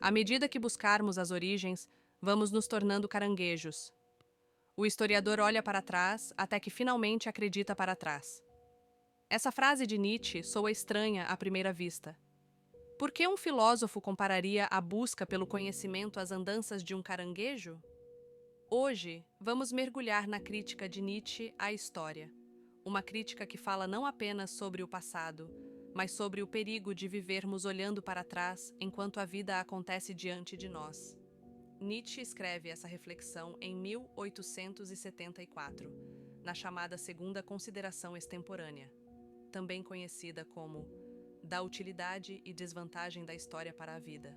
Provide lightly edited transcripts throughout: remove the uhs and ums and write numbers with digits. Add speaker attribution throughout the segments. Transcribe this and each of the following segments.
Speaker 1: À medida que buscarmos as origens, vamos nos tornando caranguejos. O historiador olha para trás até que finalmente acredita para trás. Essa frase de Nietzsche soa estranha à primeira vista. Por que um filósofo compararia a busca pelo conhecimento às andanças de um caranguejo? Hoje, vamos mergulhar na crítica de Nietzsche à história. Uma crítica que fala não apenas sobre o passado, mas sobre o perigo de vivermos olhando para trás enquanto a vida acontece diante de nós. Nietzsche escreve essa reflexão em 1874, na chamada Segunda Consideração Extemporânea, também conhecida como Da Utilidade e Desvantagem da História para a Vida.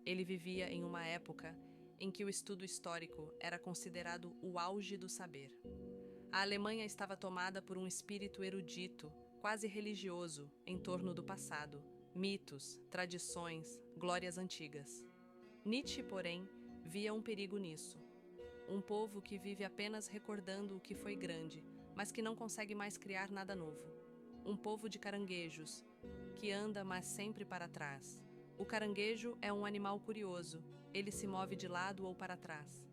Speaker 1: Ele vivia em uma época em que o estudo histórico era considerado o auge do saber. A Alemanha estava tomada por um espírito erudito, quase religioso, em torno do passado, mitos, tradições, glórias antigas. Nietzsche, porém, via um perigo nisso. Um povo que vive apenas recordando o que foi grande, mas que não consegue mais criar nada novo. Um povo de caranguejos, que anda mas sempre para trás. O caranguejo é um animal curioso, ele se move de lado ou para trás.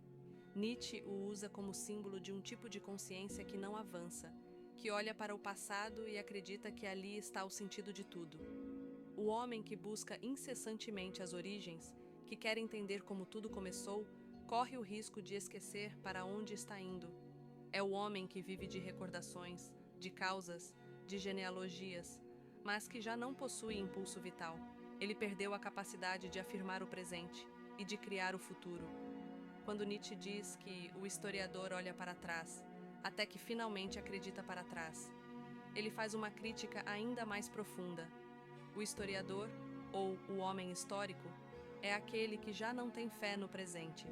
Speaker 1: Nietzsche o usa como símbolo de um tipo de consciência que não avança, que olha para o passado e acredita que ali está o sentido de tudo. O homem que busca incessantemente as origens, que quer entender como tudo começou, corre o risco de esquecer para onde está indo. É o homem que vive de recordações, de causas, de genealogias, mas que já não possui impulso vital. Ele perdeu a capacidade de afirmar o presente e de criar o futuro. Quando Nietzsche diz que o historiador olha para trás, até que finalmente acredita para trás, ele faz uma crítica ainda mais profunda. O historiador, ou o homem histórico, é aquele que já não tem fé no presente.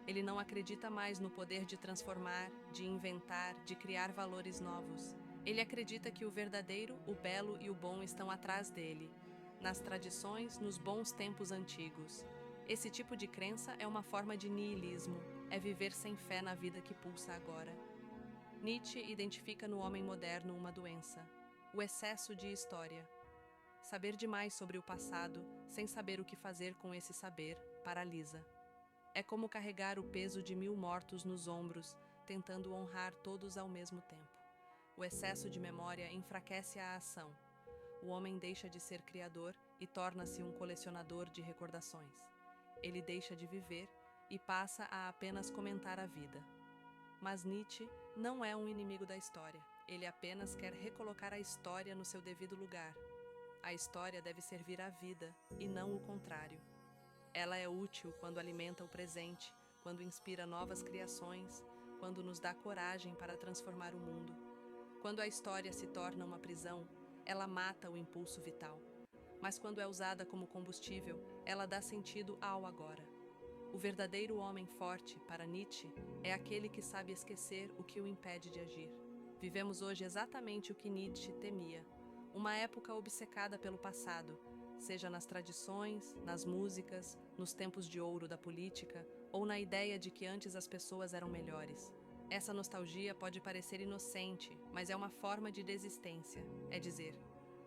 Speaker 1: Ele não acredita mais no poder de transformar, de inventar, de criar valores novos. Ele acredita que o verdadeiro, o belo e o bom estão atrás dele, nas tradições, nos bons tempos antigos. Esse tipo de crença é uma forma de niilismo, é viver sem fé na vida que pulsa agora. Nietzsche identifica no homem moderno uma doença: o excesso de história. Saber demais sobre o passado, sem saber o que fazer com esse saber, paralisa. É como carregar o peso de 1000 mortos nos ombros, tentando honrar todos ao mesmo tempo. O excesso de memória enfraquece a ação. O homem deixa de ser criador e torna-se um colecionador de recordações. Ele deixa de viver e passa a apenas comentar a vida. Mas Nietzsche não é um inimigo da história. Ele apenas quer recolocar a história no seu devido lugar. A história deve servir à vida, e não o contrário. Ela é útil quando alimenta o presente, quando inspira novas criações, quando nos dá coragem para transformar o mundo. Quando a história se torna uma prisão, ela mata o impulso vital. Mas quando é usada como combustível, ela dá sentido ao agora. O verdadeiro homem forte, para Nietzsche, é aquele que sabe esquecer o que o impede de agir. Vivemos hoje exatamente o que Nietzsche temia: uma época obcecada pelo passado, seja nas tradições, nas músicas, nos tempos de ouro da política, ou na ideia de que antes as pessoas eram melhores. Essa nostalgia pode parecer inocente, mas é uma forma de desistência, é dizer,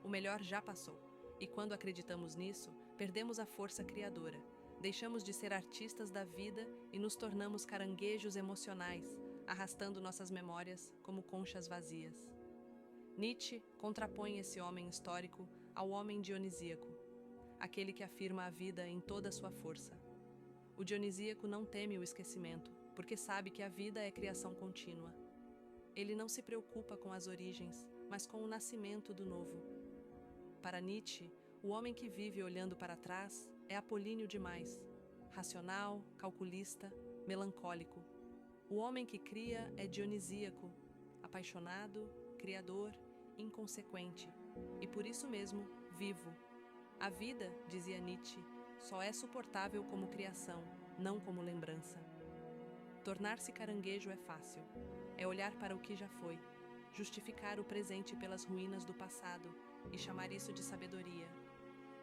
Speaker 1: o melhor já passou. E quando acreditamos nisso, perdemos a força criadora. Deixamos de ser artistas da vida e nos tornamos caranguejos emocionais, arrastando nossas memórias como conchas vazias. Nietzsche contrapõe esse homem histórico ao homem dionisíaco, aquele que afirma a vida em toda a sua força. O dionisíaco não teme o esquecimento, porque sabe que a vida é criação contínua. Ele não se preocupa com as origens, mas com o nascimento do novo. Para Nietzsche, o homem que vive olhando para trás é apolíneo demais, racional, calculista, melancólico. O homem que cria é dionisíaco, apaixonado, criador, inconsequente, e por isso mesmo, vivo. A vida, dizia Nietzsche, só é suportável como criação, não como lembrança. Tornar-se caranguejo é fácil. É olhar para o que já foi, justificar o presente pelas ruínas do passado e chamar isso de sabedoria.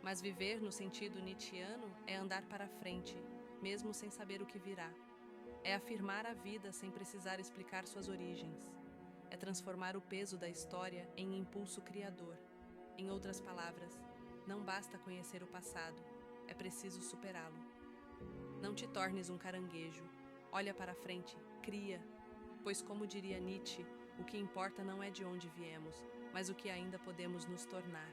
Speaker 1: Mas viver no sentido nietzschiano é andar para frente, mesmo sem saber o que virá. É afirmar a vida sem precisar explicar suas origens. É transformar o peso da história em impulso criador. Em outras palavras, não basta conhecer o passado, é preciso superá-lo. Não te tornes um caranguejo. Olha para frente, cria. Pois, como diria Nietzsche, o que importa não é de onde viemos, mas o que ainda podemos nos tornar.